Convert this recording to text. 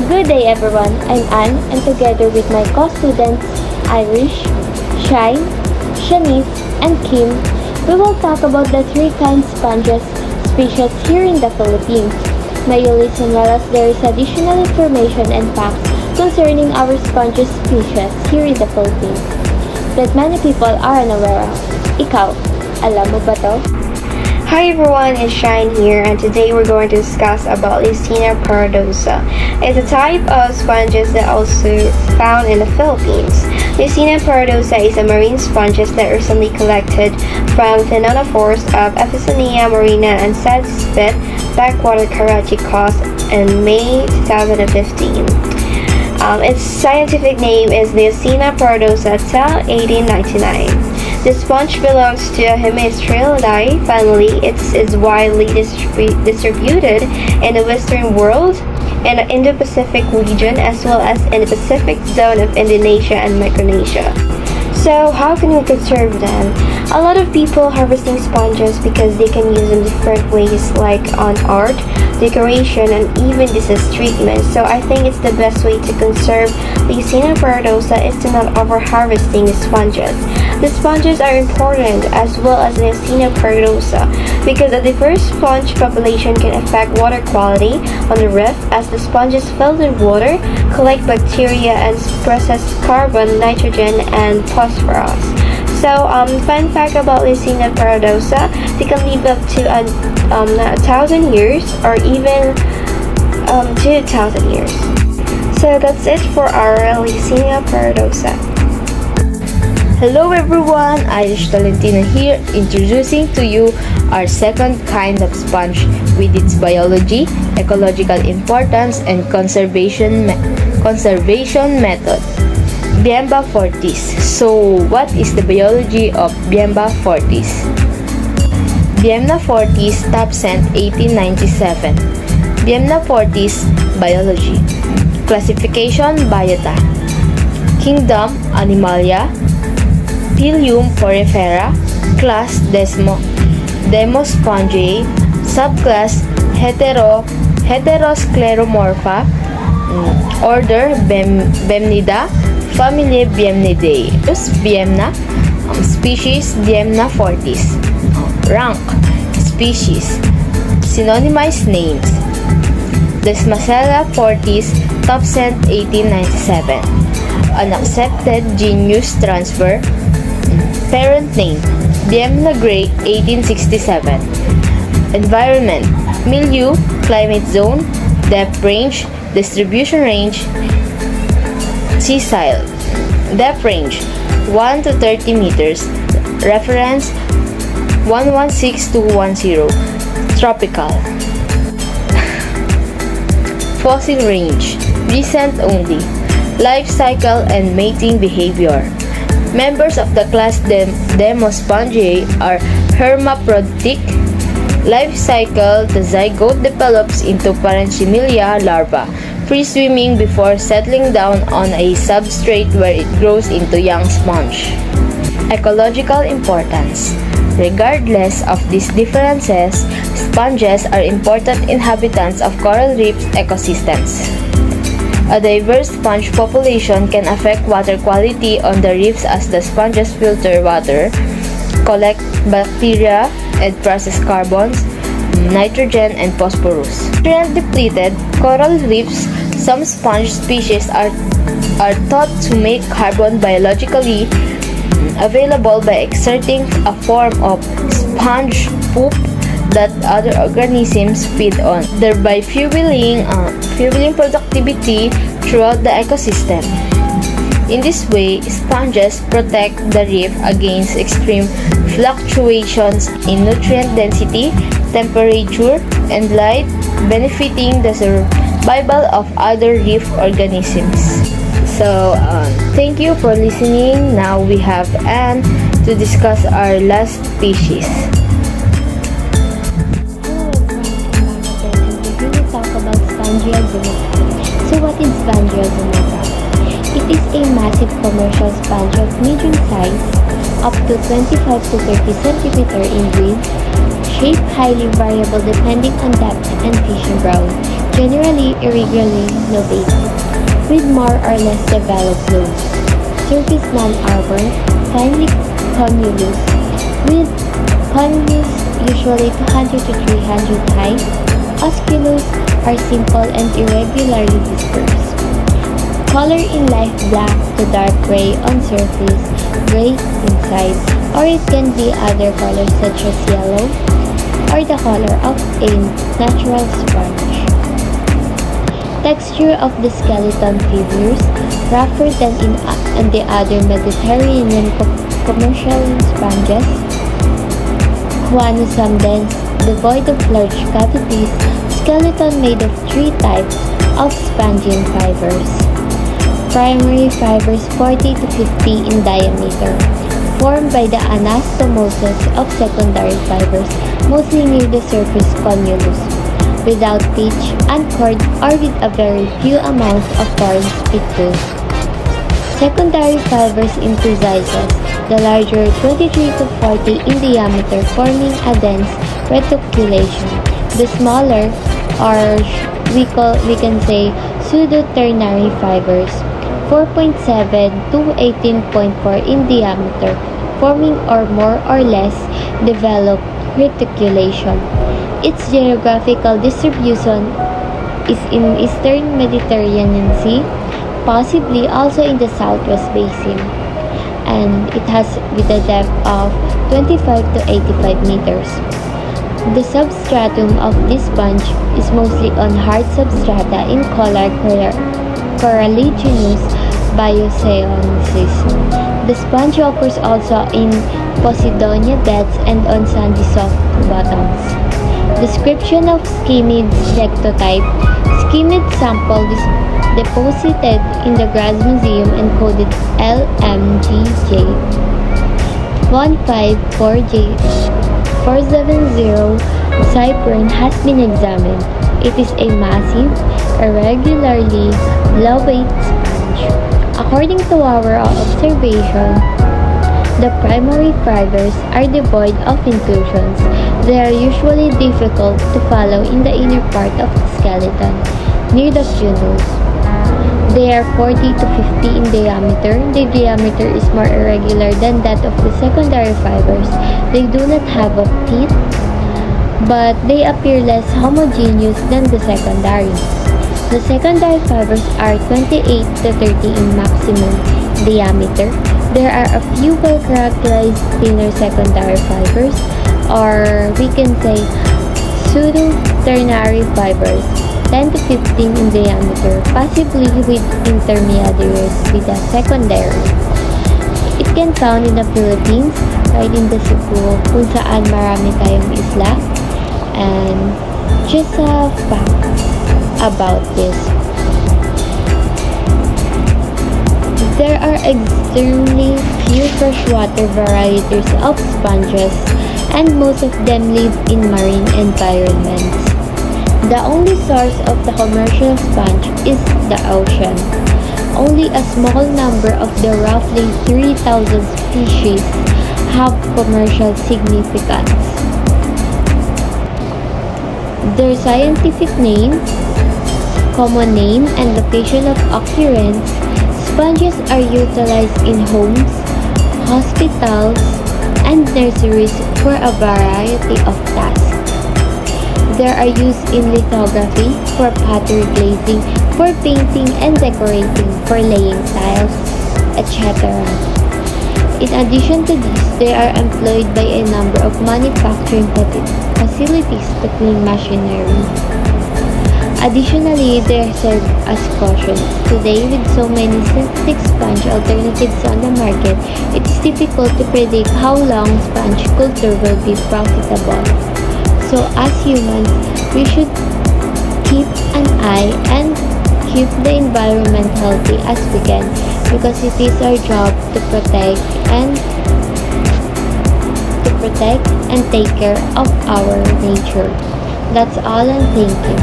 Good day everyone, I'm Anne and together with my co-students Irish, Shine, Shanice, and Kim, we will talk about the three kind sponges species here in the Philippines. May you listen well as there is additional information and facts concerning our sponges species here in the Philippines that many people are unaware of. Ikaw, alam mo ba to? Hi everyone, it's Shine here and today we're going to discuss about Leucaena paradoxa. It's a type of sponges that also found in the Philippines. Leucaena paradoxa is a marine sponges that recently collected from phennophores of Epicenia marina and spit backwater Karachi coast in May 2015. Its scientific name is Leucaena paradoxa till 1899. The sponge belongs to a Hemiastrialidae family. It is widely distributed in the Western world and the Indo-Pacific region as well as in the Pacific zone of Indonesia and Micronesia. So how can we conserve them? A lot of people harvesting sponges because they can use them different ways like on art, decoration, and even disease treatment. So I think it's the best way to conserve Leucaena paradoxa is to not over harvesting the sponges. The sponges are important as well as Leucaena paradoxa because a diverse sponge population can affect water quality on the reef as the sponges filled with water collect bacteria and process carbon, nitrogen, and phosphorus. So, fun fact about Leucaena paradoxa, they can live up to 1,000 years or even 2,000 years. So that's it for our Leucaena paradoxa. Hello everyone, Irish Tolentino here, introducing to you our second kind of sponge with its biology, ecological importance, and conservation method. Biemba fortis. So, what is the biology of Biemba fortis? Biemba fortis, top scent 1897. Biemba fortis, biology. Classification, Biota. Kingdom, Animalia. Phylum, Porifera. Class, Demospongiae. Subclass, Heteroscleromorpha. Order, Bemnida. Family, Biemnidae. Biemna. Species, Biemna fortis. Rank, species. Synonymized names. Desmacella fortis, top scent 1897. Unaccepted genus transfer. Parent name, Biemna Gray 1867. Environment, milieu, climate zone, depth range, distribution range, sessile. Depth range, 1 to 30 meters. Reference, 116210. Tropical. Fossil range, recent only. Life cycle and mating behavior. Members of the class Demospongiae are hermaphroditic. Life cycle, the zygote develops into parenchymelia larva, free swimming before settling down on a substrate where it grows into young sponge. Ecological importance. Regardless of these differences, sponges are important inhabitants of coral reefs ecosystems. A diverse sponge population can affect water quality on the reefs as the sponges filter water, collect bacteria, and process carbons, nitrogen, and phosphorus. Nutrient-depleted coral reefs, some sponge species are thought to make carbon biologically available by exerting a form of sponge poop that other organisms feed on, thereby fueling productivity throughout the ecosystem. In this way, sponges protect the reef against extreme fluctuations in nutrient density, temperature, and light, benefiting the survival of other reef organisms. So, thank you for listening. Now we have Anne to discuss our last species. So what is Spongiozonata? It is a massive commercial sponge of medium size, up to 25 to 30 cm in width, shape highly variable depending on depth and fishing ground, generally irregularly lobate, with more or less developed lobes. Surface non-arbor, finely convolute, with convolutes usually 200 to 300 high. Osculus are simple and irregularly dispersed. Color in light black to dark gray on surface, gray inside, or it can be other colors such as yellow or the color of a natural sponge. Texture of the skeleton figures rougher than in the other Mediterranean commercial sponges. Guanosum dense, devoid of large cavities, skeleton made of three types of spongian fibers. Primary fibers 40 to 50 in diameter, formed by the anastomosis of secondary fibers, mostly near the surface convolutes, without pitch, uncored, or with a very few amounts of foreign spittle. Secondary fibers in two sizes, the larger 23 to 40 in diameter, forming a dense reticulation. The smaller are we can say pseudo-ternary fibers, 4.7 to 18.4 in diameter, forming or more or less developed reticulation. Its geographical distribution is in eastern Mediterranean Sea, possibly also in the southwest basin, and it has with a depth of 25 to 85 meters. The substratum of this sponge is mostly on hard substrata in collar coralligenous bioceanosis. The sponge occurs also in Posidonia beds and on sandy soft bottoms. Description of schimid lectotype. Schimid sample deposited in the Graz Museum and coded LMGJ 154J470 cypern has been examined. It is a massive, irregularly lobate sponge. According to our observation, the primary fibers are devoid of inclusions. They are usually difficult to follow in the inner part of the skeleton, near the funnels. They are 40 to 50 in diameter. The diameter is more irregular than that of the secondary fibers. They do not have a teeth, but they appear less homogeneous than the secondary. The secondary fibers are 28 to 30 in maximum diameter. There are a few well-characterized thinner secondary fibers, or we can say pseudo-ternary fibers, 10 to 15 in diameter, possibly with intermediaries with a secondary. It can found in the Philippines, right in the Cebu, kung saan marami tayong isla. And just a fact about this. There are extremely few freshwater varieties of sponges, and most of them live in marine environments. The only source of the commercial sponge is the ocean. Only a small number of the roughly 3,000 species have commercial significance. Their scientific name, common name, and location of occurrence. Sponges are utilized in homes, hospitals, and nurseries for a variety of tasks. They are used in lithography, for pottery glazing, for painting and decorating, for laying tiles, etc. In addition to this, they are employed by a number of manufacturing facilities to clean machinery. Additionally, they serve as cautions. Today, with so many synthetic sponge alternatives on the market, it is difficult to predict how long sponge culture will be profitable. So, as humans, we should keep an eye and keep the environment healthy as we can, because it is our job to protect and take care of our nature. That's all, and thank you.